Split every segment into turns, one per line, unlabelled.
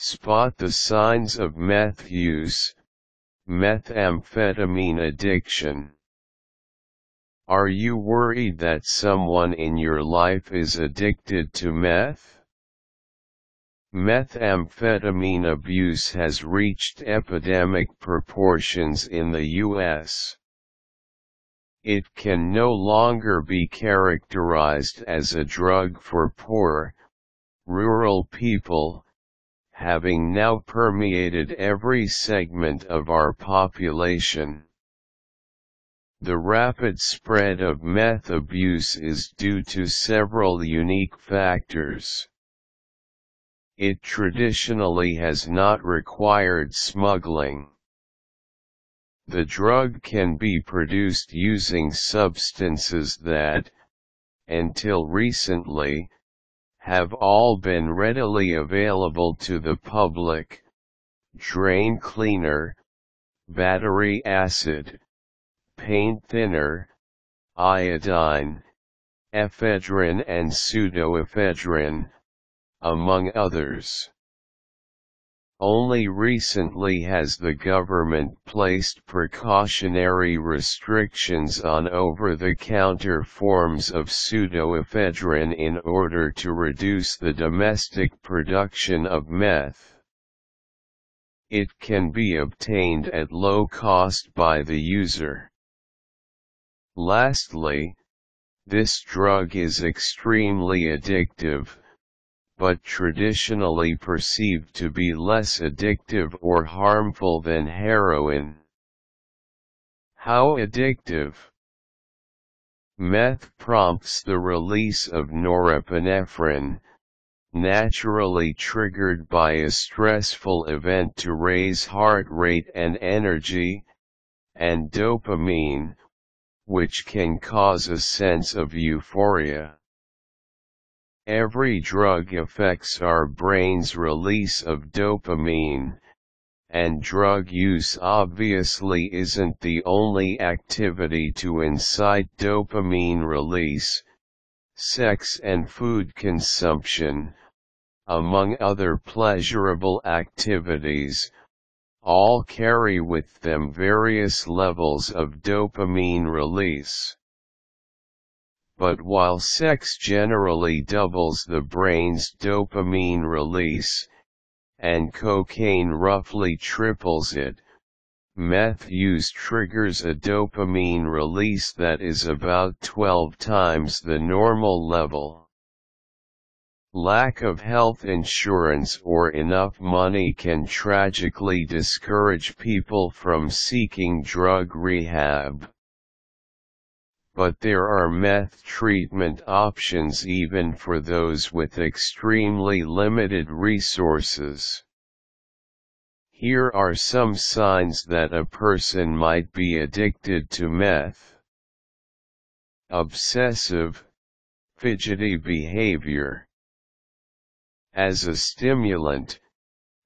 Spot the signs of meth use, methamphetamine addiction. Are you worried that someone in your life is addicted to meth? Methamphetamine abuse has reached epidemic proportions in the U.S. It can no longer be characterized as a drug for poor, rural people, having now permeated every segment of our population. The rapid spread of meth abuse is due to several unique factors. It traditionally has not required smuggling. The drug can be produced using substances that, until recently, have all been readily available to the public: drain cleaner, battery acid, paint thinner, iodine, ephedrine and pseudoephedrine, among others. Only recently has the government placed precautionary restrictions on over-the-counter forms of pseudoephedrine in order to reduce the domestic production of meth. It can be obtained at low cost by the user. Lastly, this drug is extremely addictive, but traditionally perceived to be less addictive or harmful than heroin. How addictive? Meth prompts the release of norepinephrine, naturally triggered by a stressful event to raise heart rate and energy, and dopamine, which can cause a sense of euphoria. Every drug affects our brain's release of dopamine, and drug use obviously isn't the only activity to incite dopamine release. Sex and food consumption, among other pleasurable activities, all carry with them various levels of dopamine release. But while sex generally doubles the brain's dopamine release, and cocaine roughly triples it, meth use triggers a dopamine release that is about 12 times the normal level. Lack of health insurance or enough money can tragically discourage people from seeking drug rehab. But there are meth treatment options even for those with extremely limited resources. Here are some signs that a person might be addicted to meth. Obsessive, fidgety behavior. As a stimulant,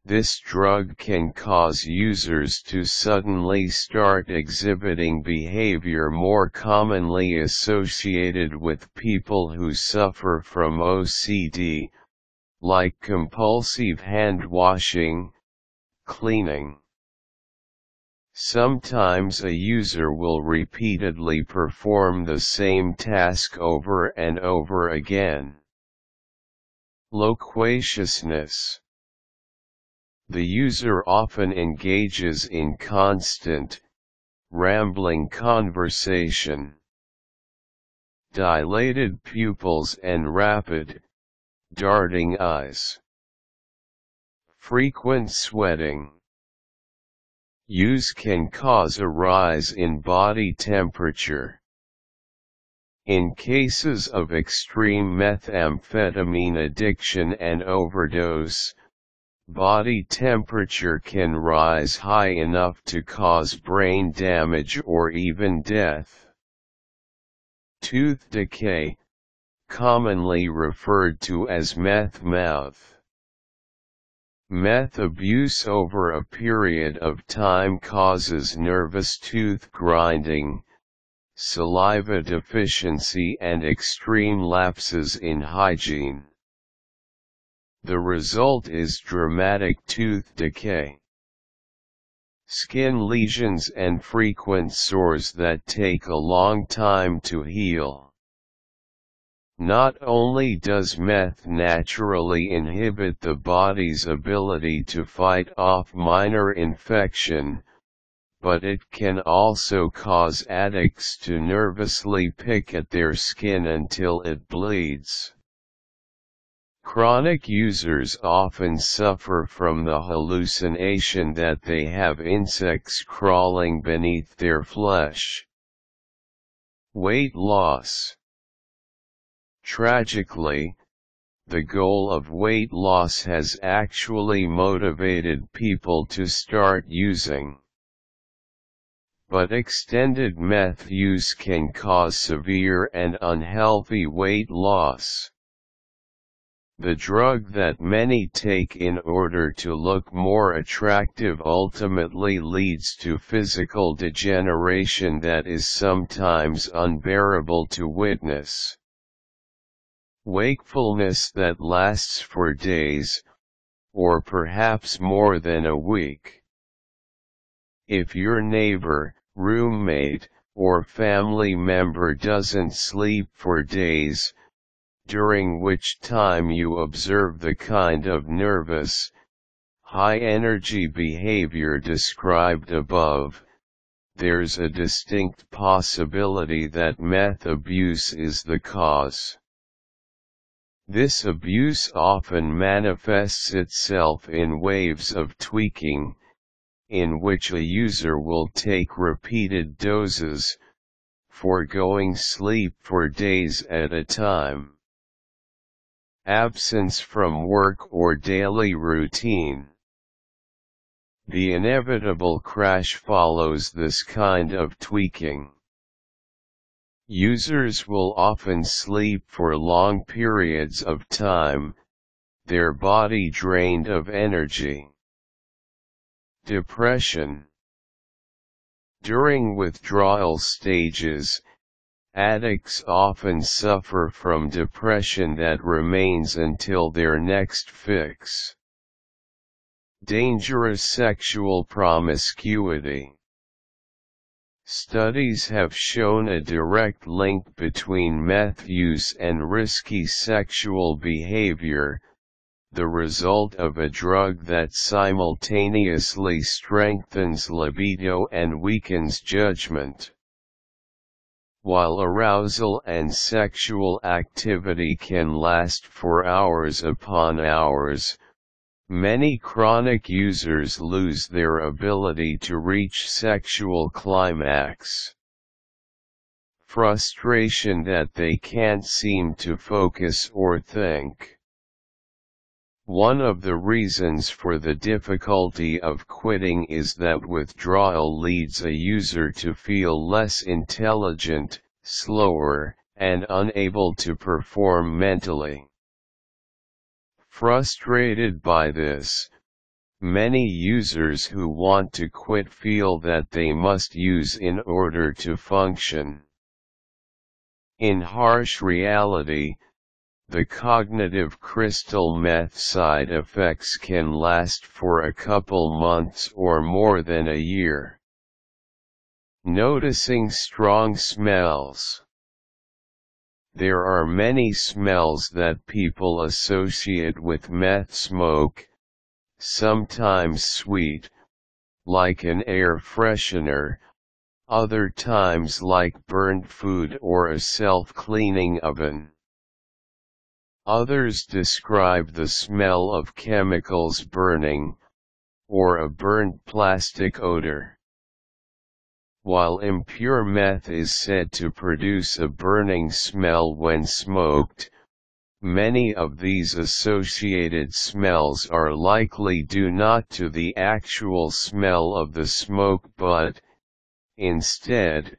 this drug can cause users to suddenly start exhibiting behavior more commonly associated with people who suffer from OCD, like compulsive hand-washing, cleaning. Sometimes a user will repeatedly perform the same task over and over again. Loquaciousness. The user often engages in constant, rambling conversation. Dilated pupils and rapid, darting eyes. Frequent sweating. Use can cause a rise in body temperature. In cases of extreme methamphetamine addiction and overdose, body temperature can rise high enough to cause brain damage or even death. Tooth decay, commonly referred to as meth mouth. Meth abuse over a period of time causes nervous tooth grinding, saliva deficiency and extreme lapses in hygiene. The result is dramatic tooth decay, skin lesions and frequent sores that take a long time to heal. Not only does meth naturally inhibit the body's ability to fight off minor infection, but it can also cause addicts to nervously pick at their skin until it bleeds. Chronic users often suffer from the hallucination that they have insects crawling beneath their flesh. Weight loss. Tragically, the goal of weight loss has actually motivated people to start using. But extended meth use can cause severe and unhealthy weight loss. The drug that many take in order to look more attractive ultimately leads to physical degeneration that is sometimes unbearable to witness. Wakefulness that lasts for days, or perhaps more than a week. If your neighbor, roommate, or family member doesn't sleep for days, during which time you observe the kind of nervous, high-energy behavior described above, there's a distinct possibility that meth abuse is the cause. This abuse often manifests itself in waves of tweaking, in which a user will take repeated doses, foregoing sleep for days at a time. Absence from work or daily routine. The inevitable crash follows this kind of tweaking. Users will often sleep for long periods of time, their body drained of energy. Depression. During withdrawal stages, addicts often suffer from depression that remains until their next fix. Dangerous sexual promiscuity. Studies have shown a direct link between meth use and risky sexual behavior, the result of a drug that simultaneously strengthens libido and weakens judgment. While arousal and sexual activity can last for hours upon hours, many chronic users lose their ability to reach sexual climax. Frustration that they can't seem to focus or think. One of the reasons for the difficulty of quitting is that withdrawal leads a user to feel less intelligent, slower, and unable to perform mentally. Frustrated by this, many users who want to quit feel that they must use in order to function. In harsh reality, the cognitive crystal meth side effects can last for a couple months or more than a year. Noticing strong smells. There are many smells that people associate with meth smoke, sometimes sweet, like an air freshener, other times like burnt food or a self-cleaning oven. Others describe the smell of chemicals burning, or a burnt plastic odor. While impure meth is said to produce a burning smell when smoked, many of these associated smells are likely due not to the actual smell of the smoke but, instead,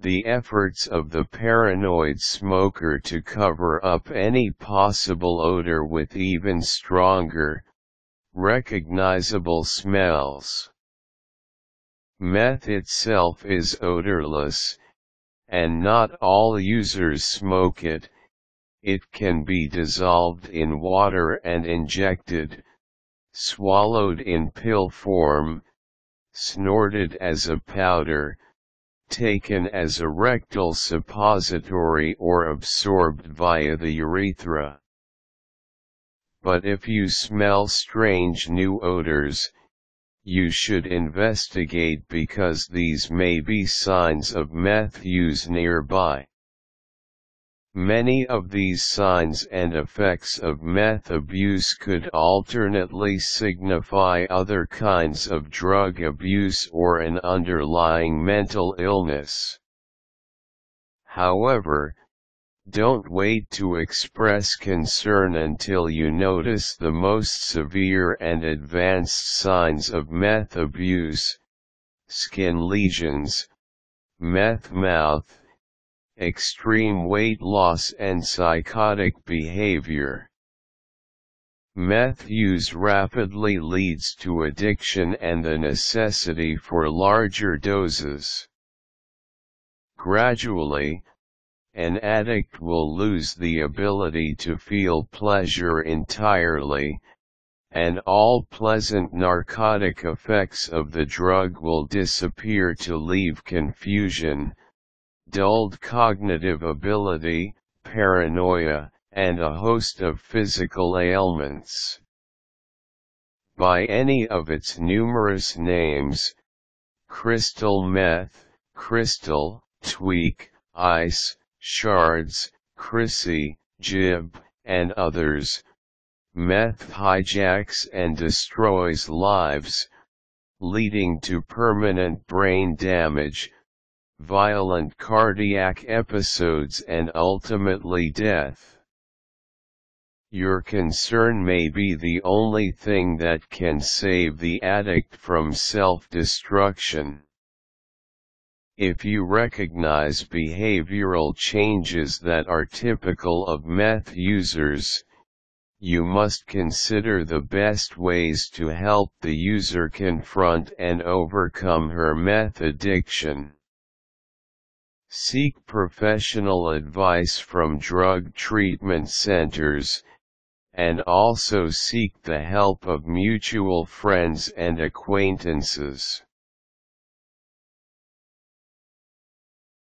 the efforts of the paranoid smoker to cover up any possible odor with even stronger, recognizable smells. Meth itself is odorless, and not all users smoke it, It can be dissolved in water and injected, swallowed in pill form, snorted as a powder, taken as a rectal suppository or absorbed via the urethra. But if you smell strange new odors, you should investigate because these may be signs of meth use nearby. Many of these signs and effects of meth abuse could alternately signify other kinds of drug abuse or an underlying mental illness. However, don't wait to express concern until you notice the most severe and advanced signs of meth abuse: skin lesions, meth mouth, extreme weight loss and psychotic behavior. Meth use rapidly leads to addiction and the necessity for larger doses. Gradually, an addict will lose the ability to feel pleasure entirely, and all pleasant narcotic effects of the drug will disappear to leave confusion, dulled cognitive ability, paranoia, and a host of physical ailments. By any of its numerous names, crystal meth, crystal, tweak, ice, shards, crissy, jib, and others, meth hijacks and destroys lives, leading to permanent brain damage, violent cardiac episodes and ultimately death. Your concern may be the only thing that can save the addict from self-destruction. If you recognize behavioral changes that are typical of meth users, you must consider the best ways to help the user confront and overcome her meth addiction. Seek professional advice from drug treatment centers, and also seek the help of mutual friends and acquaintances.